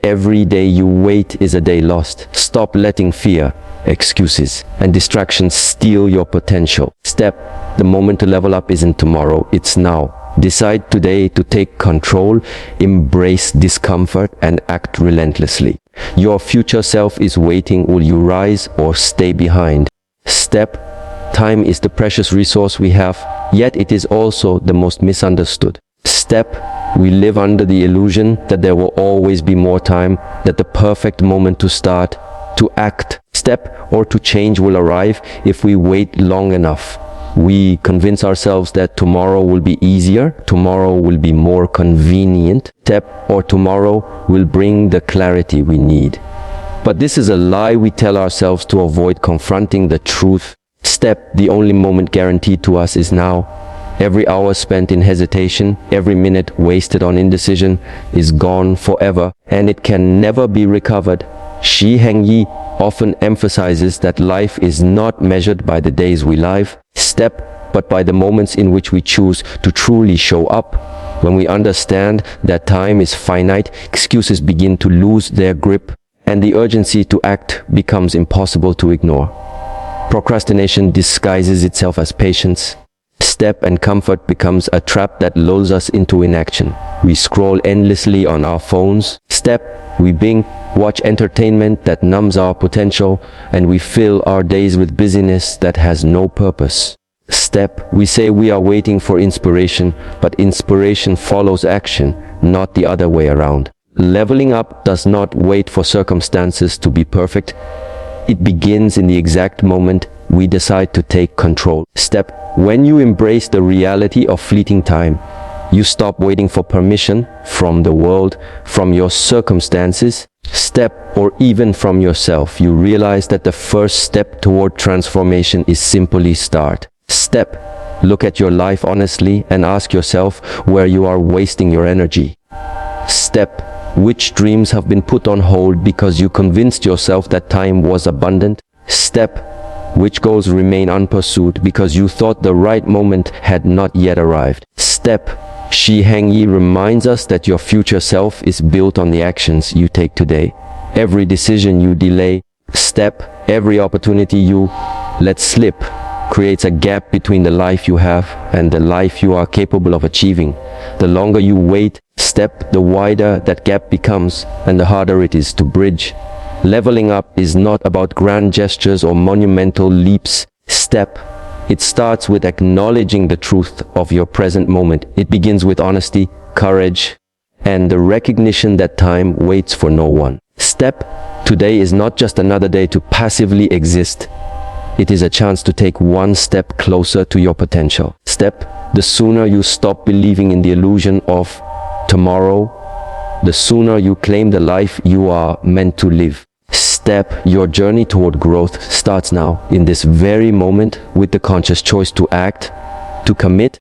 Every day you wait is a day lost. Stop letting fear, excuses, and distractions steal your potential. Step: the moment to level up isn't tomorrow, it's now. Decide today to take control, embrace discomfort, and act relentlessly. Your future self is waiting. Will you rise or stay behind? Step: time is the precious resource we have, yet it is also the most misunderstood. Step: we live under the illusion that there will always be more time, that the perfect moment to start, to act, step, or to change will arrive if we wait long enough. We convince ourselves that tomorrow will be easier, tomorrow will be more convenient, or tomorrow will bring the clarity we need. But this is a lie we tell ourselves to avoid confronting the truth. Step: the only moment guaranteed to us is now. Every hour spent in hesitation, every minute wasted on indecision is gone forever, and it can never be recovered. Shi Heng Yi often emphasizes that life is not measured by the days we live, but by the moments in which we choose to truly show up. When we understand that time is finite, excuses begin to lose their grip, and the urgency to act becomes impossible to ignore. Procrastination disguises itself as patience. And comfort becomes a trap that lulls us into inaction. We scroll endlessly on our phones. We binge, watch entertainment that numbs our potential, and we fill our days with busyness that has no purpose. We say we are waiting for inspiration, but inspiration follows action, not the other way around. Leveling up does not wait for circumstances to be perfect. It begins in the exact moment we decide to take control. When you embrace the reality of fleeting time, you stop waiting for permission from the world, from your circumstances, or even from yourself. You realize that the first step toward transformation is simply start. Look at your life honestly and ask yourself where you are wasting your energy. Which dreams have been put on hold because you convinced yourself that time was abundant? Which goals remain unpursued because you thought the right moment had not yet arrived? Shi Heng Yi reminds us that your future self is built on the actions you take today. Every decision you delay, every opportunity you let slip, creates a gap between the life you have and the life you are capable of achieving. The longer you wait, the wider that gap becomes and the harder it is to bridge. Leveling up is not about grand gestures or monumental leaps. It starts with acknowledging the truth of your present moment. It begins with honesty, courage, and the recognition that time waits for no one. Today is not just another day to passively exist. It is a chance to take one step closer to your potential. The sooner you stop believing in the illusion of tomorrow, the sooner you claim the life you are meant to live. Your journey toward growth starts now, in this very moment, with the conscious choice to act, to commit,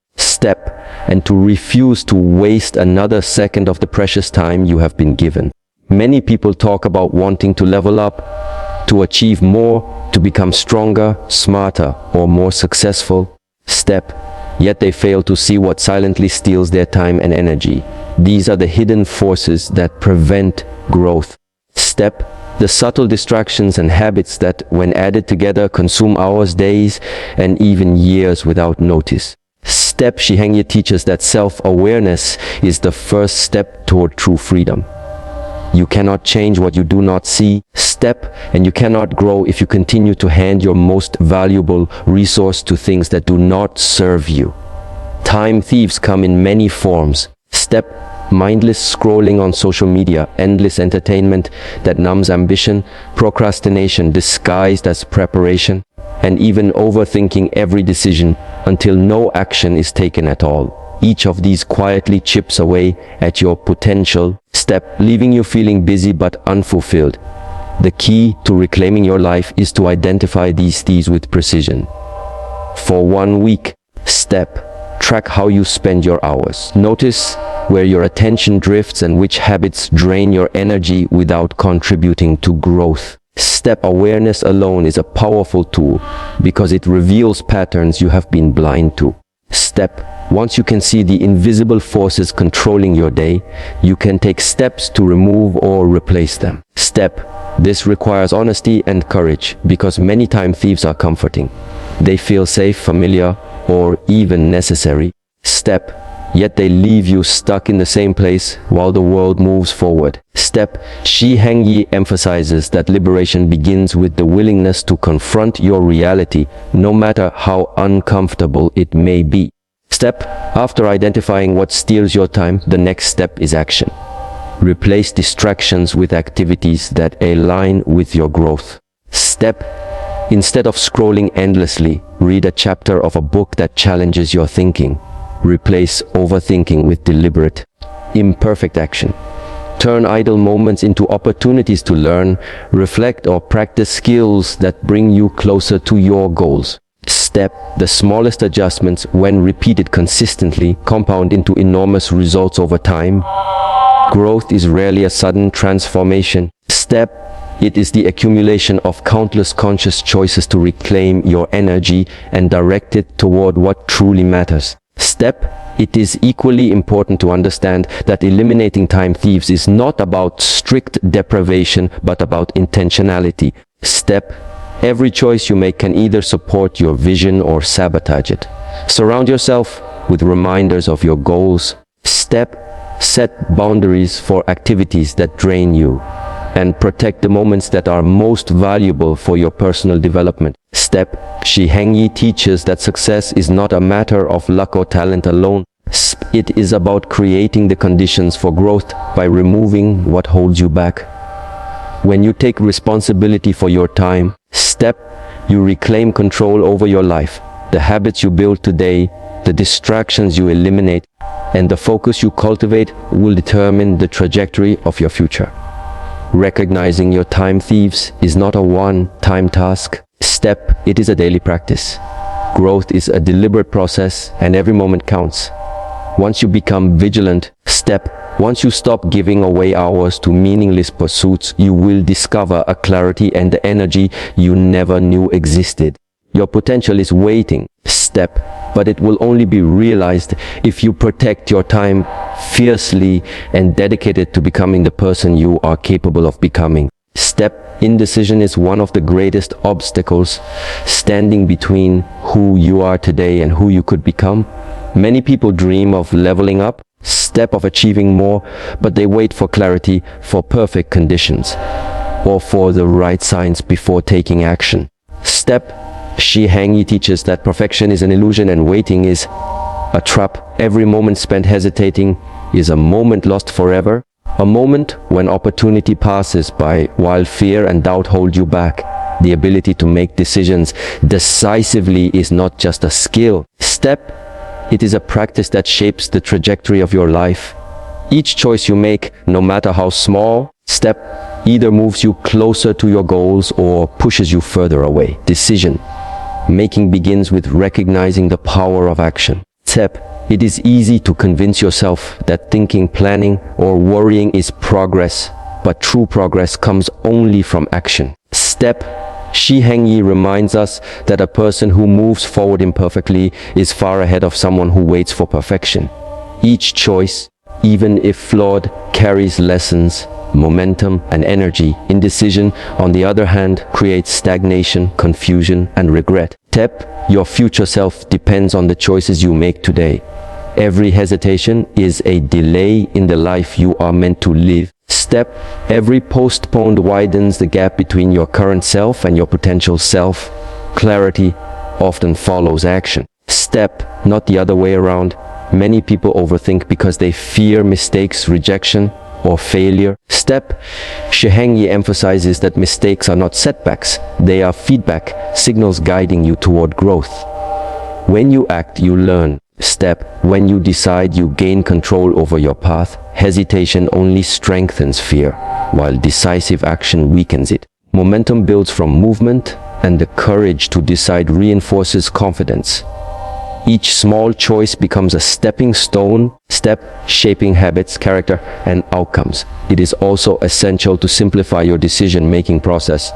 and to refuse to waste another second of the precious time you have been given. Many people talk about wanting to level up, to achieve more, to become stronger, smarter, or more successful. Yet they fail to see what silently steals their time and energy. These are the hidden forces that prevent growth. The subtle distractions and habits that, when added together, consume hours, days, and even years without notice. Shi Heng Yi teaches that self-awareness is the first step toward true freedom. You cannot change what you do not see. And you cannot grow if you continue to hand your most valuable resource to things that do not serve you. Time thieves come in many forms. Mindless scrolling on social media, endless entertainment that numbs ambition, procrastination disguised as preparation, and even overthinking every decision until no action is taken at all. Each of these quietly chips away at your potential, leaving you feeling busy but unfulfilled. The key to reclaiming your life is to identify these thieves with precision. For 1 week, track how you spend your hours. Notice where your attention drifts and which habits drain your energy without contributing to growth. Awareness alone is a powerful tool because it reveals patterns you have been blind to. Step. Once you can see the invisible forces controlling your day, you can take steps to remove or replace them. Step. This requires honesty and courage because many time thieves are comforting. They feel safe, familiar, or even necessary. Step. Yet they leave you stuck in the same place while the world moves forward. Step. Shi Heng Yi emphasizes that liberation begins with the willingness to confront your reality, no matter how uncomfortable it may be. Step. After identifying what steals your time, the next step is action. Replace distractions with activities that align with your growth. Step. Instead of scrolling endlessly, read a chapter of a book that challenges your thinking. Replace overthinking with deliberate, imperfect action. Turn idle moments into opportunities to learn, reflect, or practice skills that bring you closer to your goals. Step. The smallest adjustments, when repeated consistently, compound into enormous results over time. Growth is rarely a sudden transformation. Step. It is the accumulation of countless conscious choices to reclaim your energy and direct it toward what truly matters. Step. It is equally important to understand that eliminating time thieves is not about strict deprivation, but about intentionality. Step. Every choice you make can either support your vision or sabotage it. Surround yourself with reminders of your goals. Step. Set boundaries for activities that drain you, and protect the moments that are most valuable for your personal development. Step. Shi Heng Yi teaches that success is not a matter of luck or talent alone. It is about creating the conditions for growth by removing what holds you back. When you take responsibility for your time, step, you reclaim control over your life. The habits you build today, the distractions you eliminate, and the focus you cultivate will determine the trajectory of your future. Recognizing your time thieves is not a one-time task. Step, it is a daily practice. Growth is a deliberate process, and every moment counts. Once you become vigilant, step, once you stop giving away hours to meaningless pursuits, you will discover a clarity and the energy you never knew existed. Your potential is waiting. Step, but it will only be realized if you protect your time fiercely and dedicate it to becoming the person you are capable of becoming. Step. Indecision is one of the greatest obstacles standing between who you are today and who you could become. Many people dream of leveling up, step of achieving more, but they wait for clarity, for perfect conditions, or for the right signs before taking action. Step. Shi Heng Yi teaches that perfection is an illusion and waiting is a trap. Every moment spent hesitating is a moment lost forever. A moment when opportunity passes by while fear and doubt hold you back. The ability to make decisions decisively is not just a skill. Step. It is a practice that shapes the trajectory of your life. Each choice you make, no matter how small, step, either moves you closer to your goals or pushes you further away. Decision making begins with recognizing the power of action. Step. It is easy to convince yourself that thinking, planning, or worrying is progress, but true progress comes only from action. Step. Shi Heng Yi reminds us that a person who moves forward imperfectly is far ahead of someone who waits for perfection. Each choice, even if flawed, carries lessons, momentum, and energy. Indecision, on the other hand, creates stagnation, confusion, and regret. Step. Your future self depends on the choices you make today. Every hesitation is a delay in the life you are meant to live. Step. Every postponed widens the gap between your current self and your potential self. Clarity often follows action. Step, not the other way around. Many people overthink because they fear mistakes, rejection, or failure. Step. Shi Heng Yi emphasizes that mistakes are not setbacks. They are feedback, signals guiding you toward growth. When you act, you learn. Step. When you decide, you gain control over your path. Hesitation only strengthens fear, while decisive action weakens it. Momentum builds from movement, and the courage to decide reinforces confidence. Each small choice becomes a stepping stone, shaping habits, character, and outcomes. It is also essential to simplify your decision-making process.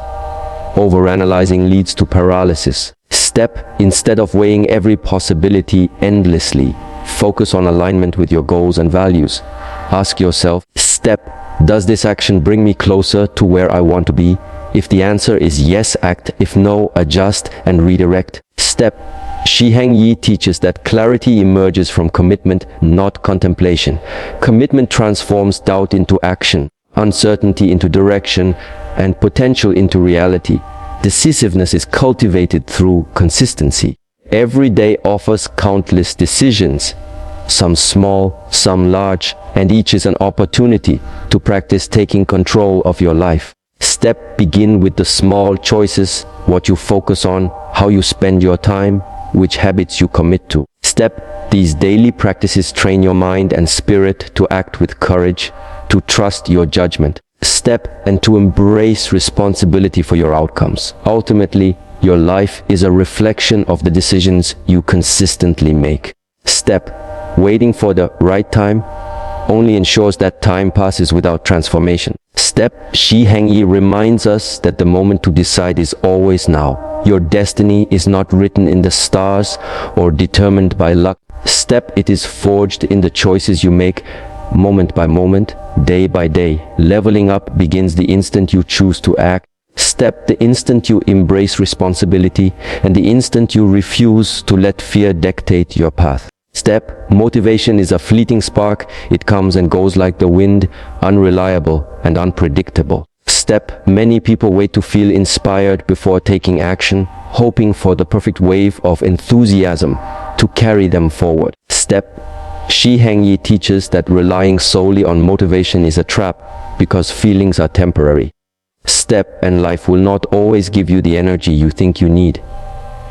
Overanalyzing leads to paralysis. Step, instead of weighing every possibility endlessly, focus on alignment with your goals and values. Ask yourself, step, does this action bring me closer to where I want to be? If the answer is yes, act. If no, adjust and redirect. Step. Shi Heng Yi teaches that clarity emerges from commitment, not contemplation. Commitment transforms doubt into action, uncertainty into direction, and potential into reality. Decisiveness is cultivated through consistency. Every day offers countless decisions, some small, some large, and each is an opportunity to practice taking control of your life. Step, begin with the small choices, what you focus on, how you spend your time, which habits you commit to. Step, these daily practices train your mind and spirit to act with courage, to trust your judgment. Step, and to embrace responsibility for your outcomes. Ultimately, your life is a reflection of the decisions you consistently make. Step, waiting for the right time only ensures that time passes without transformation. Step, Shi Heng Yi reminds us that the moment to decide is always now. Your destiny is not written in the stars or determined by luck. Step, it is forged in the choices you make moment by moment, day by day. Leveling up begins the instant you choose to act. Step, the instant you embrace responsibility and the instant you refuse to let fear dictate your path. Step, motivation is a fleeting spark. It comes and goes like the wind, unreliable and unpredictable. Step, many people wait to feel inspired before taking action, hoping for the perfect wave of enthusiasm to carry them forward. Step, Shi Heng Yi teaches that relying solely on motivation is a trap because feelings are temporary. Step, and life will not always give you the energy you think you need.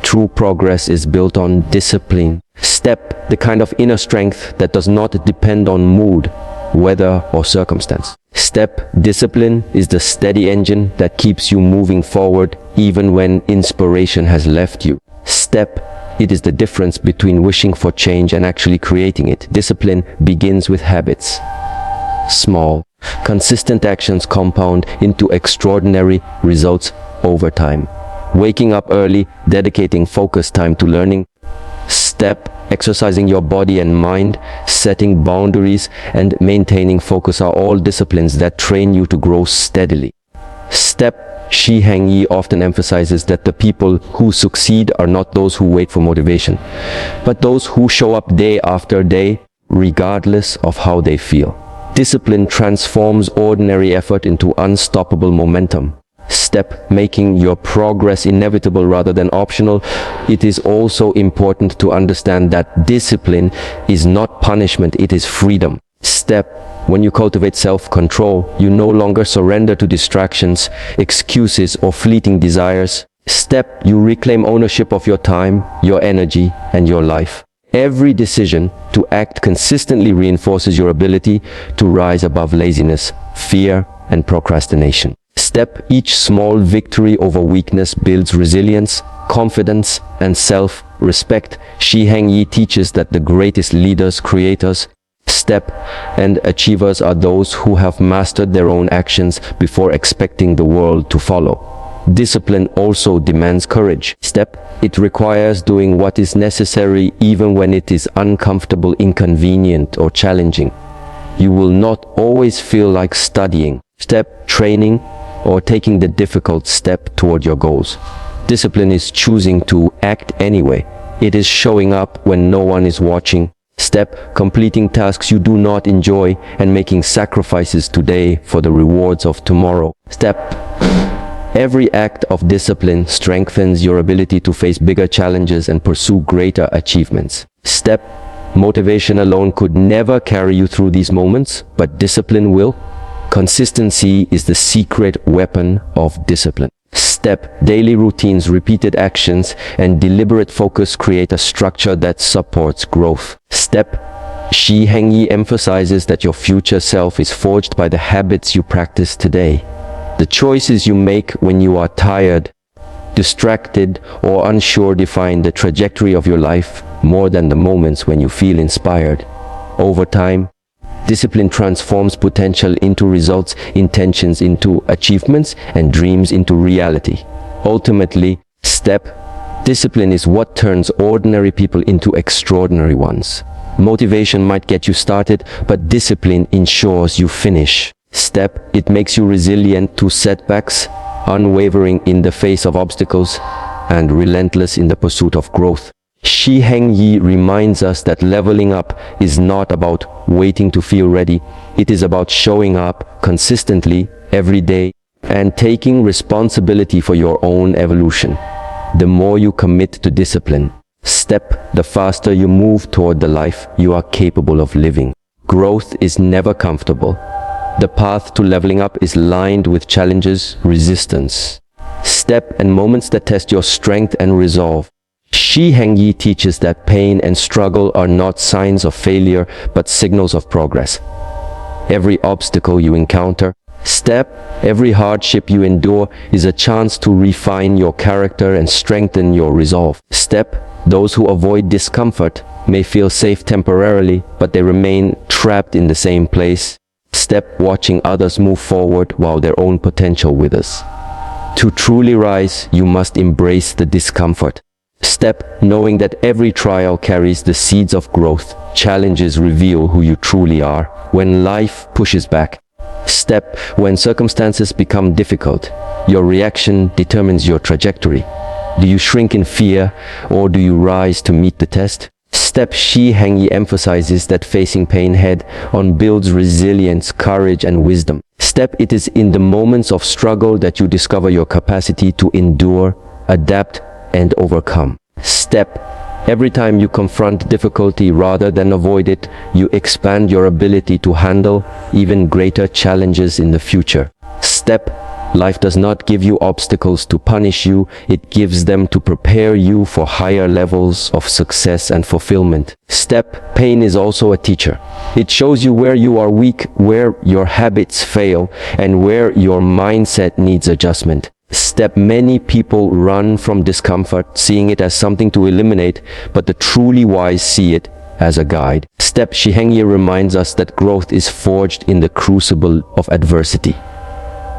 True progress is built on discipline. Step, the kind of inner strength that does not depend on mood, weather, or circumstance. Step, discipline is the steady engine that keeps you moving forward even when inspiration has left you. Step, it is the difference between wishing for change and actually creating it. Discipline begins with habits. Small, consistent actions compound into extraordinary results over time. Waking up early, dedicating focused time to learning. Step, exercising your body and mind, setting boundaries, and maintaining focus are all disciplines that train you to grow steadily. Step, Shi Heng Yi often emphasizes that the people who succeed are not those who wait for motivation, but those who show up day after day, regardless of how they feel. Discipline transforms ordinary effort into unstoppable momentum. Step, making your progress inevitable rather than optional. It is also important to understand that discipline is not punishment, it is freedom. Step, when you cultivate self-control, you no longer surrender to distractions, excuses, or fleeting desires. Step, you reclaim ownership of your time, your energy, and your life. Every decision to act consistently reinforces your ability to rise above laziness, fear, and procrastination. Step, each small victory over weakness builds resilience, confidence, and self-respect. Shi Heng Yi teaches that the greatest leaders, creators, step, and achievers are those who have mastered their own actions before expecting the world to follow. Discipline also demands courage. Step, it requires doing what is necessary even when it is uncomfortable, inconvenient, or challenging. You will not always feel like studying. Step, training, or taking the difficult step toward your goals. Discipline is choosing to act anyway. It is showing up when no one is watching. Step, completing tasks you do not enjoy and making sacrifices today for the rewards of tomorrow. Step, every act of discipline strengthens your ability to face bigger challenges and pursue greater achievements. Step, motivation alone could never carry you through these moments, but discipline will. Consistency is the secret weapon of discipline. Step, daily routines, repeated actions, and deliberate focus create a structure that supports growth. Step, Shi Heng Yi emphasizes that your future self is forged by the habits you practice today. The choices you make when you are tired, distracted, or unsure define the trajectory of your life more than the moments when you feel inspired. Over time, discipline transforms potential into results, intentions into achievements, and dreams into reality. Ultimately, step, Discipline is what turns ordinary people into extraordinary ones. Motivation might get you started, but discipline ensures you finish. Step, it makes you resilient to setbacks, unwavering in the face of obstacles, and relentless in the pursuit of growth. Shi Heng Yi reminds us that leveling up is not about waiting to feel ready. It is about showing up consistently every day and taking responsibility for your own evolution. The more you commit to discipline, step, the faster you move toward the life you are capable of living. Growth is never comfortable. The path to leveling up is lined with challenges, resistance, step, and moments that test your strength and resolve. Shi Heng Yi teaches that pain and struggle are not signs of failure, but signals of progress. Every obstacle you encounter, step, every hardship you endure is a chance to refine your character and strengthen your resolve. Step, those who avoid discomfort may feel safe temporarily, but they remain trapped in the same place. Step, watching others move forward while their own potential withers. To truly rise, you must embrace the discomfort. Step, knowing that every trial carries the seeds of growth. Challenges reveal who you truly are. When life pushes back, step, when circumstances become difficult, your reaction determines your trajectory. Do you shrink in fear, or do you rise to meet the test? Step, Shi Heng Yi emphasizes that facing pain head-on builds resilience, courage, and wisdom. Step, it is in the moments of struggle that you discover your capacity to endure, adapt, and overcome. Step, every time you confront difficulty rather than avoid it, you expand your ability to handle even greater challenges in the future. Step, life does not give you obstacles to punish you, it gives them to prepare you for higher levels of success and fulfillment. Step, pain is also a teacher. It shows you where you are weak, where your habits fail, and where your mindset needs adjustment. Step, many people run from discomfort, seeing it as something to eliminate, but the truly wise see it as a guide. Step, Shi Heng Yi reminds us that growth is forged in the crucible of adversity.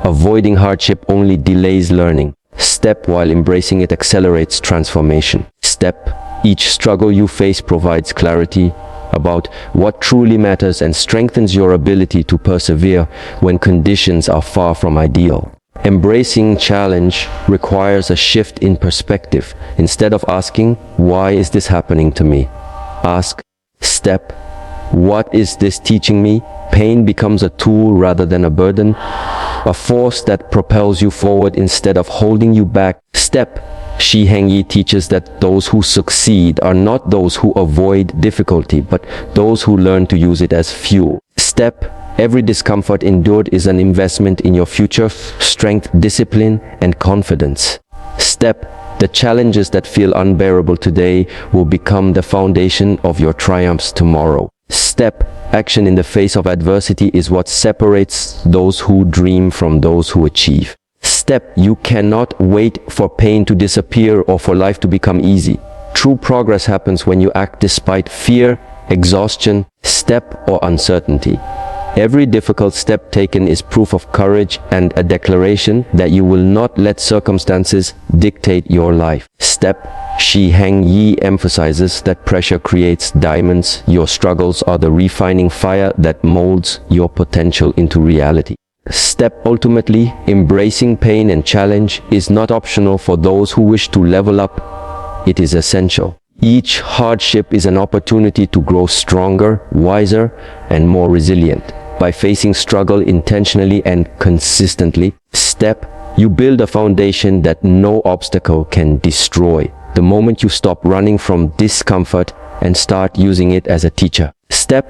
Avoiding hardship only delays learning. Step, while embracing it accelerates transformation. Step, each struggle you face provides clarity about what truly matters and strengthens your ability to persevere when conditions are far from ideal. Embracing challenge requires a shift in perspective. Instead of asking, "Why is this happening to me?" ask, "Step, what is this teaching me?" Pain becomes a tool rather than a burden, a force that propels you forward instead of holding you back. Step, Shi Heng Yi teaches that those who succeed are not those who avoid difficulty, but those who learn to use it as fuel. Step, every discomfort endured is an investment in your future strength, discipline, and confidence. Step, the challenges that feel unbearable today will become the foundation of your triumphs tomorrow. Step, action in the face of adversity is what separates those who dream from those who achieve. Step, you cannot wait for pain to disappear or for life to become easy. True progress happens when you act despite fear, exhaustion, step, or uncertainty. Every difficult step taken is proof of courage and a declaration that you will not let circumstances dictate your life. Step, Shi Heng Yi emphasizes that pressure creates diamonds. Your struggles are the refining fire that molds your potential into reality. Step, ultimately, embracing pain and challenge is not optional for those who wish to level up. It is essential. Each hardship is an opportunity to grow stronger, wiser, and more resilient. By facing struggle intentionally and consistently, step, you build a foundation that no obstacle can destroy. The moment you stop running from discomfort and start using it as a teacher. Step,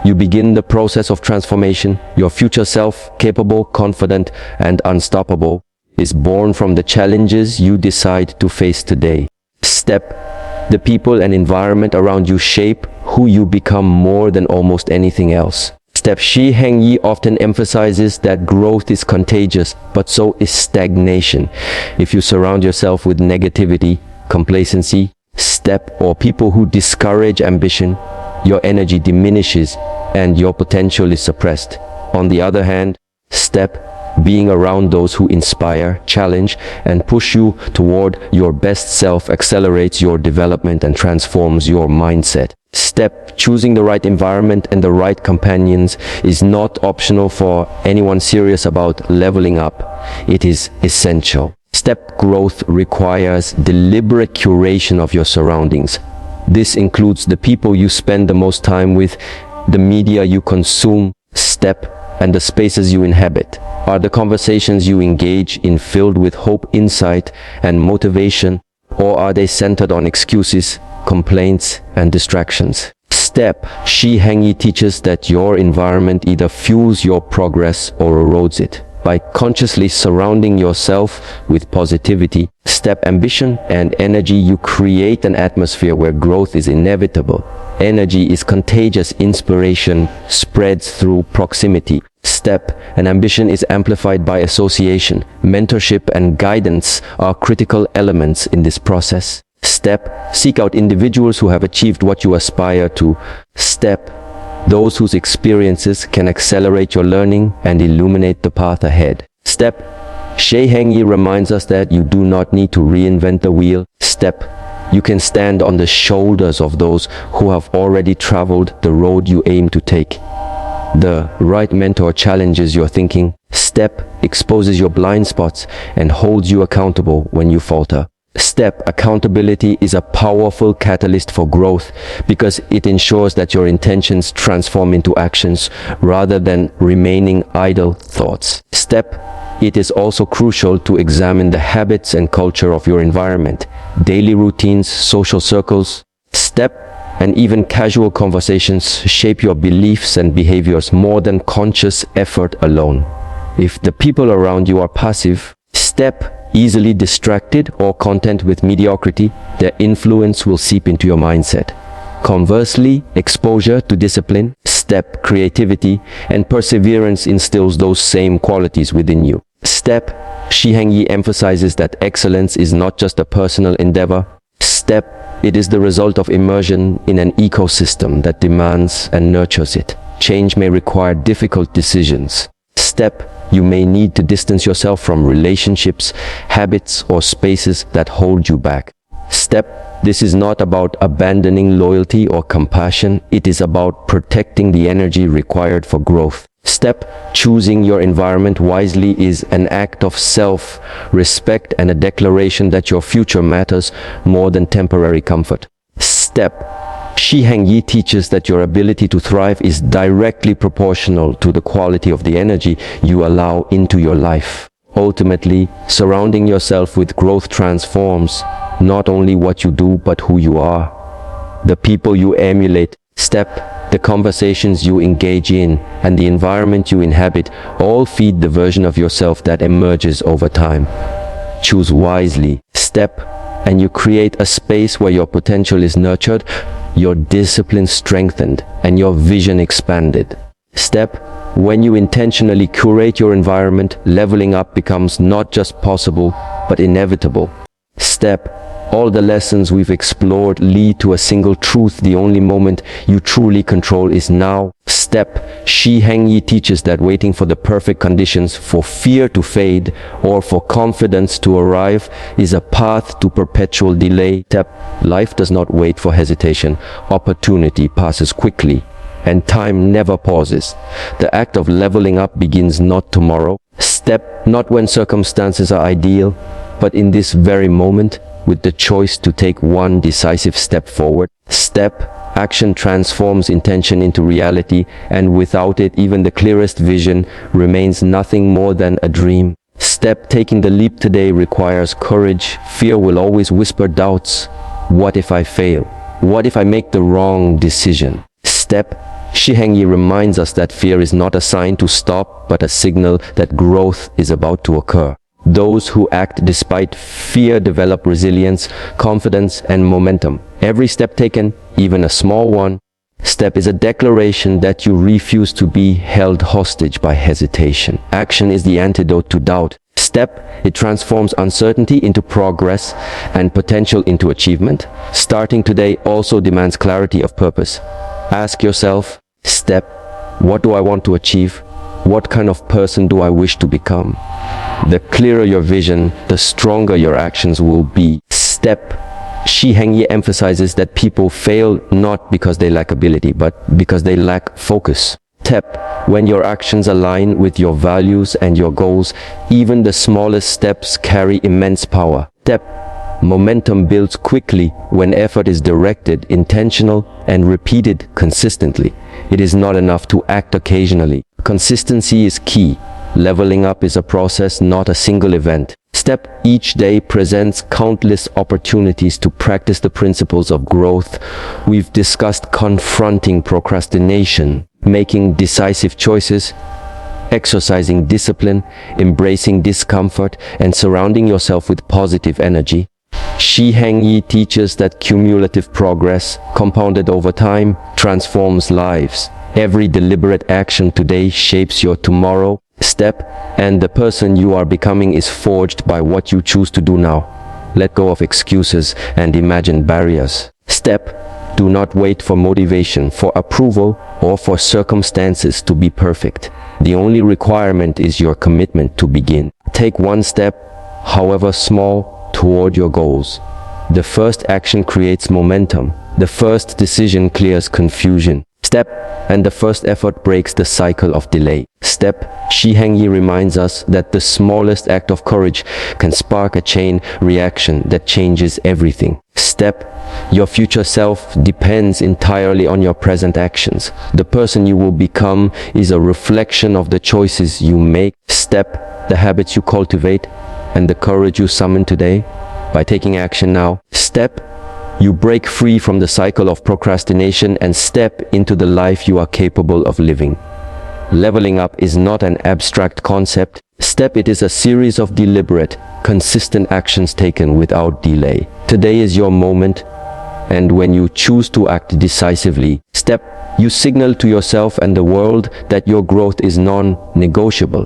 you begin the process of transformation. Your future self, capable, confident, and unstoppable, is born from the challenges you decide to face today. Step, the people and environment around you shape who you become more than almost anything else. Step, Shi Heng Yi often emphasizes that growth is contagious, but so is stagnation. If you surround yourself with negativity, complacency, step, or people who discourage ambition, your energy diminishes and your potential is suppressed. On the other hand, step, Being around those who inspire, challenge, and push you toward your best self accelerates your development and transforms your mindset. Step: choosing the right environment and the right companions is not optional for anyone serious about leveling up. It is essential. Step: growth requires deliberate curation of your surroundings. This includes the people you spend the most time with, the media you consume. Step: and the spaces you inhabit. Are the conversations you engage in filled with hope, insight, and motivation, or are they centered on excuses, complaints, and distractions? Step: Shi Heng Yi teaches that your environment either fuels your progress or erodes it. By consciously surrounding yourself with positivity, step, ambition, and energy, you create an atmosphere where growth is inevitable. Energy is contagious. Inspiration spreads through proximity. Step: and ambition is amplified by association. Mentorship and guidance are critical elements in this process. Step: seek out individuals who have achieved what you aspire to. Step: those whose experiences can accelerate your learning and illuminate the path ahead. Step: Shi Heng Yi reminds us that you do not need to reinvent the wheel. Step: you can stand on the shoulders of those who have already traveled the road you aim to take. The right mentor challenges your thinking. Step: exposes your blind spots and holds you accountable when you falter. Step: accountability is a powerful catalyst for growth because it ensures that your intentions transform into actions rather than remaining idle thoughts. Step: it is also crucial to examine the habits and culture of your environment, daily routines, social circles. Step: and even casual conversations shape your beliefs and behaviors more than conscious effort alone. If the people around you are passive, step, easily distracted, or content with mediocrity, their influence will seep into your mindset. Conversely, exposure to discipline, step, creativity, and perseverance instills those same qualities within you. Step: Shi Heng Yi emphasizes that excellence is not just a personal endeavor. Step: it is the result of immersion in an ecosystem that demands and nurtures it. Change may require difficult decisions. Step: you may need to distance yourself from relationships, habits, or spaces that hold you back. Step: this is not about abandoning loyalty or compassion. It is about protecting the energy required for growth. Step: choosing your environment wisely is an act of self-respect and a declaration that your future matters more than temporary comfort. Step: Shi Heng Yi teaches that your ability to thrive is directly proportional to the quality of the energy you allow into your life. Ultimately, surrounding yourself with growth transforms not only what you do but who you are. The people you emulate. Step: the conversations you engage in and the environment you inhabit all feed the version of yourself that emerges over time. Choose wisely. Step: and you create a space where your potential is nurtured, your discipline strengthened, and your vision expanded. Step: when you intentionally curate your environment, leveling up becomes not just possible, but inevitable. Step: all the lessons we've explored lead to a single truth: the only moment you truly control is now. Step: Shi Heng Yi teaches that waiting for the perfect conditions for fear to fade or for confidence to arrive is a path to perpetual delay. Step: life does not wait for hesitation. Opportunity passes quickly, and time never pauses. The act of leveling up begins not tomorrow. Step: not when circumstances are ideal, but in this very moment, with the choice to take one decisive step forward. Step: action transforms intention into reality, and without it, even the clearest vision remains nothing more than a dream. Step: taking the leap today requires courage. Fear will always whisper doubts. What if I fail? What if I make the wrong decision? Step: Shi Heng Yi reminds us that fear is not a sign to stop, but a signal that growth is about to occur. Those who act despite fear develop resilience, confidence, and momentum. Every step taken, even a small one, step is a declaration that you refuse to be held hostage by hesitation. Action is the antidote to doubt. Step: it transforms uncertainty into progress and potential into achievement. Starting today also demands clarity of purpose. Ask yourself, step: what do I want to achieve? What kind of person do I wish to become? The clearer your vision, the stronger your actions will be. Step Shi Heng Yi emphasizes that people fail not because they lack ability, but because they lack focus. When your actions align with your values and your goals, even the smallest steps carry immense power. Momentum builds quickly when effort is directed, intentional, and repeated consistently. It is not enough to act occasionally. Consistency is key. Leveling up is a process, not a single event. Each day presents countless opportunities to practice the principles of growth. We've discussed confronting procrastination, making decisive choices, exercising discipline, embracing discomfort, and surrounding yourself with positive energy. Shi Heng Yi teaches that cumulative progress, compounded over time, transforms lives. Every deliberate action today shapes your tomorrow. And the person you are becoming is forged by what you choose to do now. Let go of excuses and imagine barriers. Do not wait for motivation, for approval, or for circumstances to be perfect. The only requirement is your commitment to begin. Take one step, however small, toward your goals. The first action creates momentum. The first decision clears confusion. And the first effort breaks the cycle of delay. Shi Heng Yi reminds us that the smallest act of courage can spark a chain reaction that changes everything. Your future self depends entirely on your present actions. The person you will become is a reflection of the choices you make. The habits you cultivate, and the courage you summon today. By taking action now, you break free from the cycle of procrastination and step into the life you are capable of living. Leveling up is not an abstract concept. It is a series of deliberate, consistent actions taken without delay. Today is your moment, and when you choose to act decisively, you signal to yourself and the world that your growth is non-negotiable.